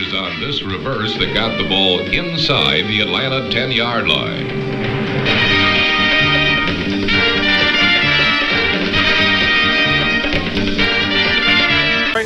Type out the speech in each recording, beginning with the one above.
was on this reverse that got the ball inside the Atlanta 10-yard line.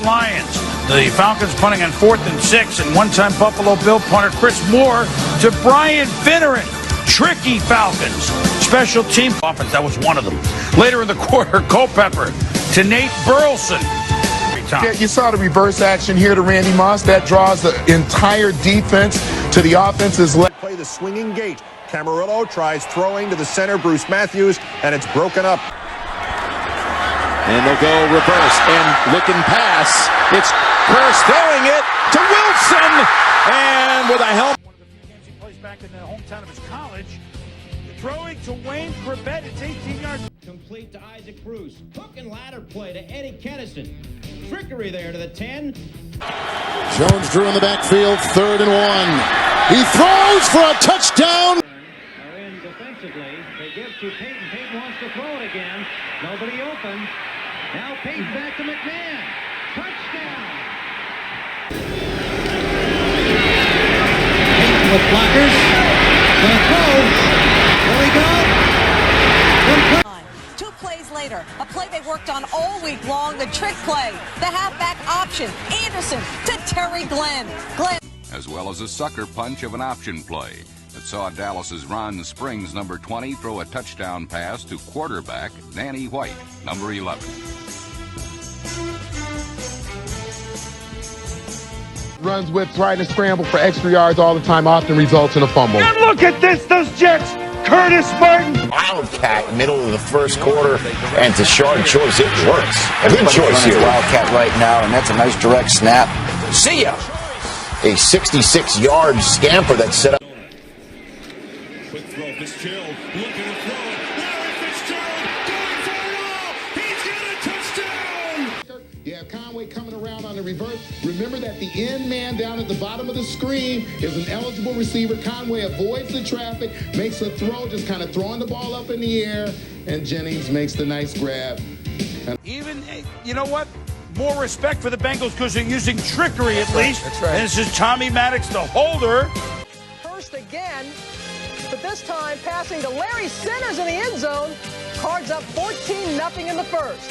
Lions. The Falcons punting on 4th and 6, and one-time Buffalo Bill punter Chris Moore to Brian Finneran. Tricky Falcons. Special team offense, that was one of them. Later in the quarter, Culpepper to Nate Burleson. Yeah, you saw the reverse action here to Randy Moss. That draws the entire defense to the offense's left. Play the swinging gate. Camarillo tries throwing to the center, Bruce Matthews, and it's broken up. And they'll go reverse and looking pass. It's Kearse throwing it to Wilson, and with a helmet. One of the few games he plays back in the hometown of his college. Throwing to Wayne Corbett. It's 18 yards. Complete to Isaac Bruce. Hook and ladder play to Eddie Kennison. Trickery there to the 10. Jones drew in the backfield, 3rd and 1. He throws for a touchdown. Are in defensively. They give to Peyton. Peyton wants to throw it again. Nobody open. Now Peyton back to McMahon. Touchdown. Peyton with blockers. Gonna throw. There we go. 2 plays later, a play they worked on all week long, the trick play, the halfback option, Anderson to Terry Glenn. As well as a sucker punch of an option play that saw Dallas's Ron Springs, number 20, throw a touchdown pass to quarterback Danny White, number 11. Runs with trying to scramble for extra yards all the time, often results in a fumble. And look at this, those Jets. Curtis Martin. Wildcat, middle of the first quarter, and it's a short choice. It works. Good choice here. Wildcat right now, and that's a nice direct snap. See ya. A 66-yard scamper that set up. Quick throw, Fitzgerald looking to throw it. Larry Fitzgerald going for it all. He's got a touchdown. You have Conway coming around on the reverse. Remember that the end man down at the bottom of the screen is an eligible receiver. Conway avoids the traffic, makes a throw, just kind of throwing the ball up in the air, and Jennings makes the nice grab. Even, you know what? More respect for the Bengals because they're using trickery at least. That's right. And this is Tommy Maddox, the holder. First again, but this time passing to Larry Centers in the end zone. Cards up 14-0 in the first.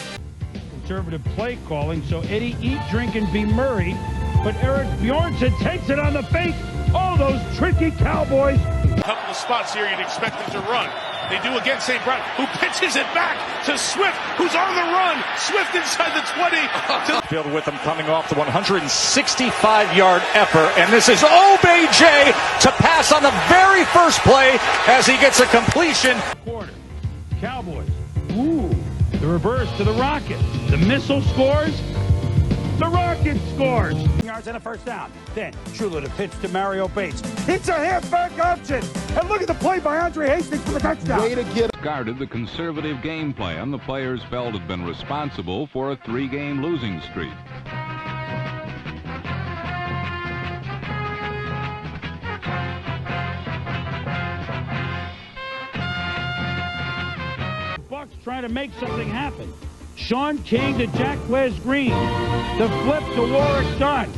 Conservative play calling, so Eddie Eat, Drink, and Be Murray. But Eric Bjornsson takes it on the fake. Oh, those tricky Cowboys. A couple of spots here you'd expect them to run. They do against St. Brown, who pitches it back to Swift, who's on the run. Swift inside the 20. Field with them coming off the 165-yard effort, and this is OBJ to pass on the very first play as he gets a completion. Quarter. Cowboys. Ooh. The reverse to the Rockets. The missile scores. The Rockets scores. Yards and a first down. Then Shula to pitch to Mario Bates. It's a halfback option. And look at the play by Andre Hastings for the touchdown. Way to get Guarded the conservative game plan the players felt had been responsible for a 3-game losing streak. Bucks trying to make something happen. Sean King to Jack Wes Green. The flip to Warwick Dunn.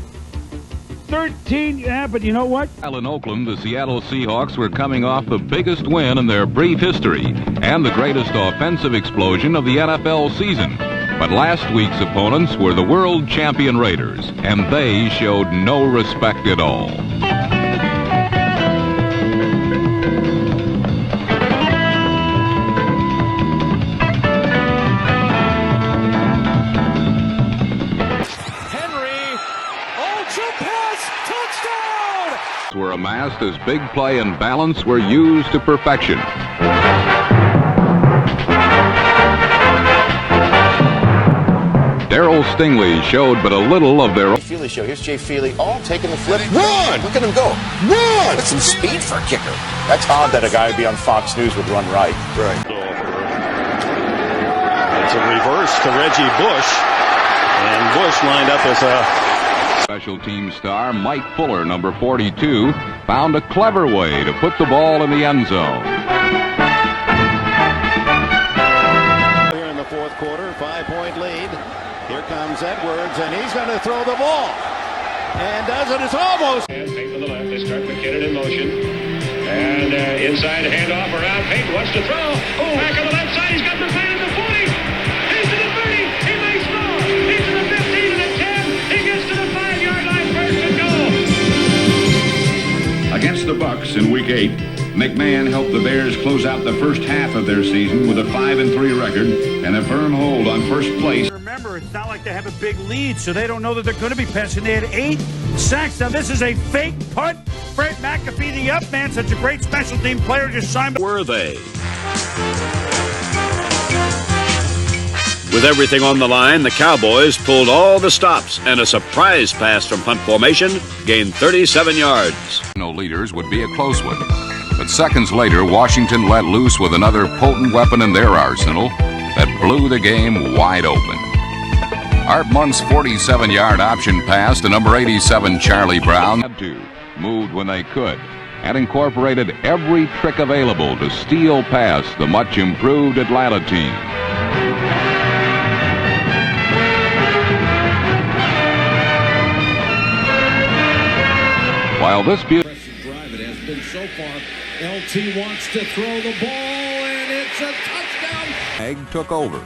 13, yeah, but you know what? While in Oakland, the Seattle Seahawks were coming off the biggest win in their brief history and the greatest offensive explosion of the NFL season. But last week's opponents were the world champion Raiders, and they showed no respect at all. Were amassed as big play and balance were used to perfection. Darryl Stingley showed but a little of their... Feely show. Here's Jay Feely, all taking the flip. Run! Look at him go. Run! That's some speed for a kicker. That's odd that a guy would be on Fox News would run right. Right. It's a reverse to Reggie Bush. And Bush lined up as a... Special team star Mike Fuller, number 42, found a clever way to put the ball in the end zone. Here in the fourth quarter, 5-point lead. Here comes Edwards, and he's going to throw the ball. and does it. It's almost. And Payton to the left. They start McKinnon in motion. And inside handoff around. Payton wants to throw. Oh, back on the left side. He's got McMahon at the 40. He's to the 30. He makes more. He's to the 15 and the 10. He gets to the 5-yard line first and goal. Against the Bucks in Week 8, McMahon helped the Bears close out the first half of their season with a 5-3 record and a firm hold on first place. Remember, it's not like they have a big lead, so they don't know that they're going to be passing. They had 8 sacks. Now, this is a fake punt. Fred McAfee, the up man, such a great special team player, just signed. Were they? With everything on the line, the Cowboys pulled all the stops, and a surprise pass from punt formation gained 37 yards. No leaders would be a close one. But seconds later, Washington let loose with another potent weapon in their arsenal that blew the game wide open. Art Monk's 47-yard option pass to number 87 Charlie Brown moved when they could and incorporated every trick available to steal past the much improved Atlanta team. While this beautiful drive it has been so far, LT wants to throw the ball, and it's a touchdown. Egg took over.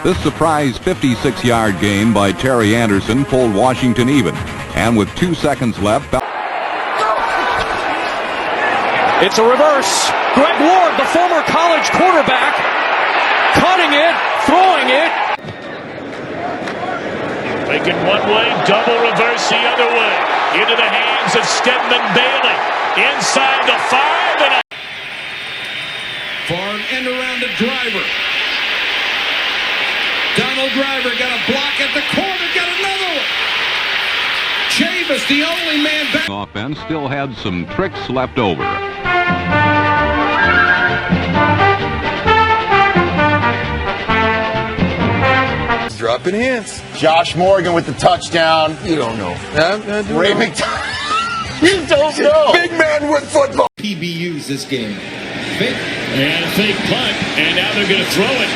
This surprise 56-yard gain by Terry Anderson pulled Washington even, and with 2 seconds left. It's a reverse. Greg Ward, the former college quarterback, cutting it, throwing it. Taken one way, double reverse the other way. Into the hands of Stedman Bailey. Inside the 5 and For an end around the Driver. Donald Driver got a block at the corner, got another one. Chavis, the only man back. Offense still had some tricks left over. Dropping hints. Josh Morgan with the touchdown. You don't know. Ray McDonald. You don't know. Big man with football. PBUs this game. Fake. a fake punt, and now they're going to throw it.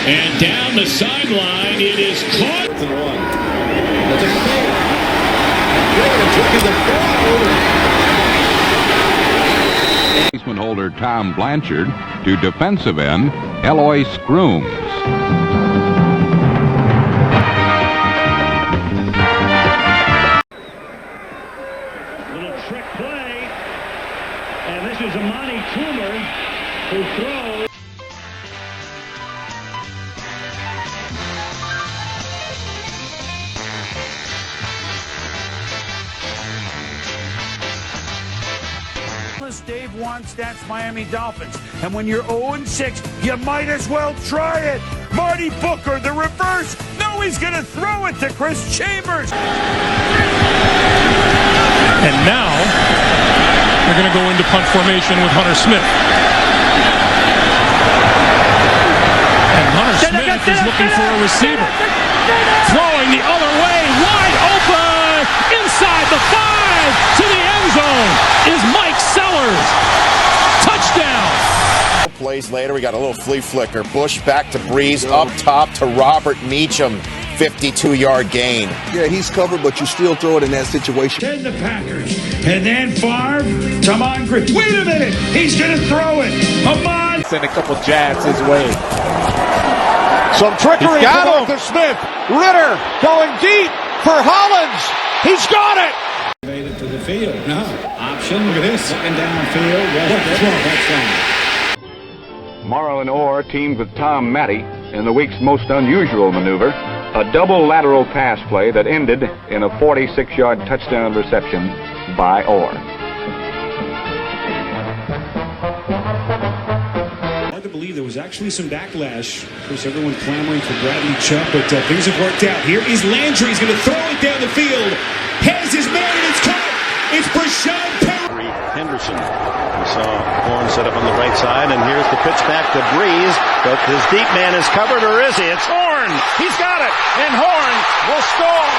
And down the sideline, it is caught. That's a fake. Baseman holder Tom Blanchard to defensive end Eloy Scrooms. Little trick play, and this is Amani Toomer who throws. Dave wants that's Miami Dolphins. And when you're 0-6, you might as well try it. Marty Booker, the reverse. No, he's going to throw it to Chris Chambers. And now they're going to go into punt formation with Hunter Smith. And Hunter Smith is looking for a receiver. Throwing the other way, wide open, inside the 5 to the end zone is Mike Sellers. Touchdown. Plays later, we got a little flea flicker. Bush back to Breeze, up top to Robert Meacham. 52-yard gain. Yeah, he's covered, but you still throw it in that situation. Then the Packers. And then Favre. Tamon Green. Wait a minute. He's going to throw it. Amon. Send a couple jabs his way. Some trickery from Arthur Smith. Ritter going deep for Hollins. He's got it. Made it to the field. No. Option. Look at this. Looking downfield. Morrow and Orr teamed with Tom Matty in the week's most unusual maneuver, a double lateral pass play that ended in a 46-yard touchdown reception by Orr. Hard to believe there was actually some backlash. Of course, everyone clamoring for Bradley Chubb, but things have worked out. Here is Landry. He's going to throw it down the field. Has his man, and it's caught. It's Brashad Perry. Henderson. We saw Horn set up on the right side, and here's the pitch back to Breeze, but his deep man is covered, or is he? It's Horn. He's got it, and Horn will score.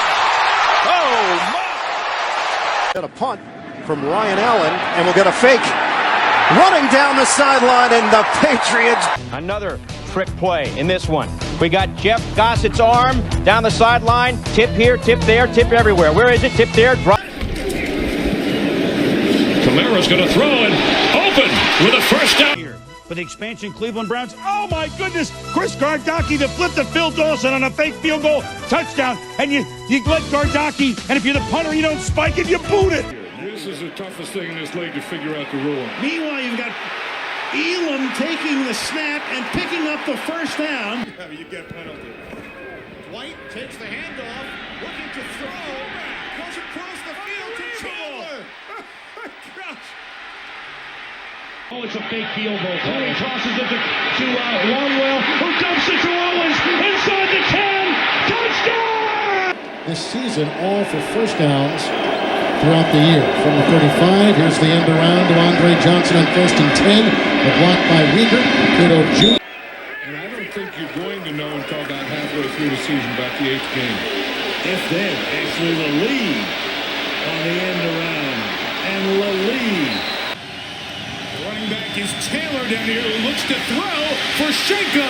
Oh, my. Got a punt from Ryan Allen, and we'll get a fake. Running down the sideline, and the Patriots. Another trick play in this one. We got Jeff Gossett's arm down the sideline. Tip here, tip there, tip everywhere. Where is it? Tip there. Drop. Kamara's going to throw it. Open with a first down. Here for the expansion Cleveland Browns. Oh, my goodness. Chris Gardocki to flip to Phil Dawson on a fake field goal touchdown. And you let Gardocki, and if you're the punter, you don't spike it, you boot it. This is the toughest thing in this league to figure out the rule. Meanwhile, you've got Elam taking the snap and picking up the first down. You get penalty. White takes the handoff, looking to throw, goes across the field to Chandler. Oh, it's a fake field goal. Tony tosses it to Longwell, who dumps it to Owens inside the 10. Touchdown! This season, all for first downs throughout the year. From the 35, here's the end around to Andre Johnson on 1st and 10. The block by Rieger, Cato Jr. And I don't think you're going to know until about halfway through the season about the 8th game. If then, actually the lead on the end around. And Lallee. Running back is Taylor down here who looks to throw for Shenko.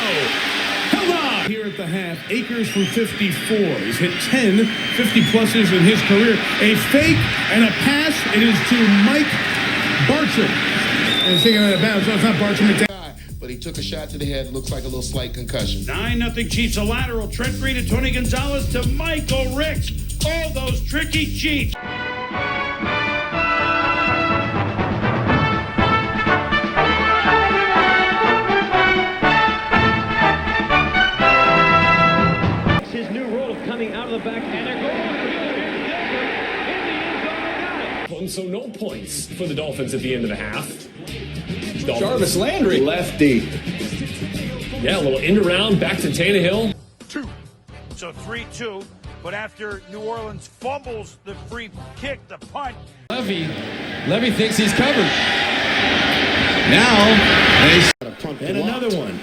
Held on. Here at the half, Akers from 54. He's hit 10 50-pluses in his career. A fake and a pass. It is to Mike Bartram. And thinking out of bounds. No, it's not Bartram. But he took a shot to the head. Looks like a little slight concussion. 9-0 Chiefs. A lateral. Trent Green to Tony Gonzalez to Michael Ricks. All those tricky Chiefs. His new role of coming out of the back, and they're going on. So no points for the Dolphins at the end of the half. Jarvis Landry. Lefty. Yeah, a little end around, back to Tannehill. 2. So 3-2. But after New Orleans fumbles the free kick, the punt. Levy thinks he's covered. Now, And another one.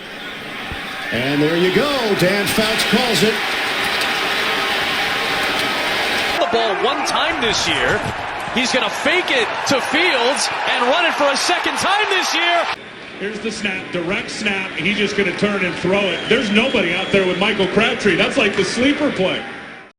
And there you go. Dan Fouts calls it. The ball one time this year. He's going to fake it to Fields and run it for a second time this year. Here's the snap, direct snap, and he's just going to turn and throw it. There's nobody out there with Michael Crabtree. That's like the sleeper play.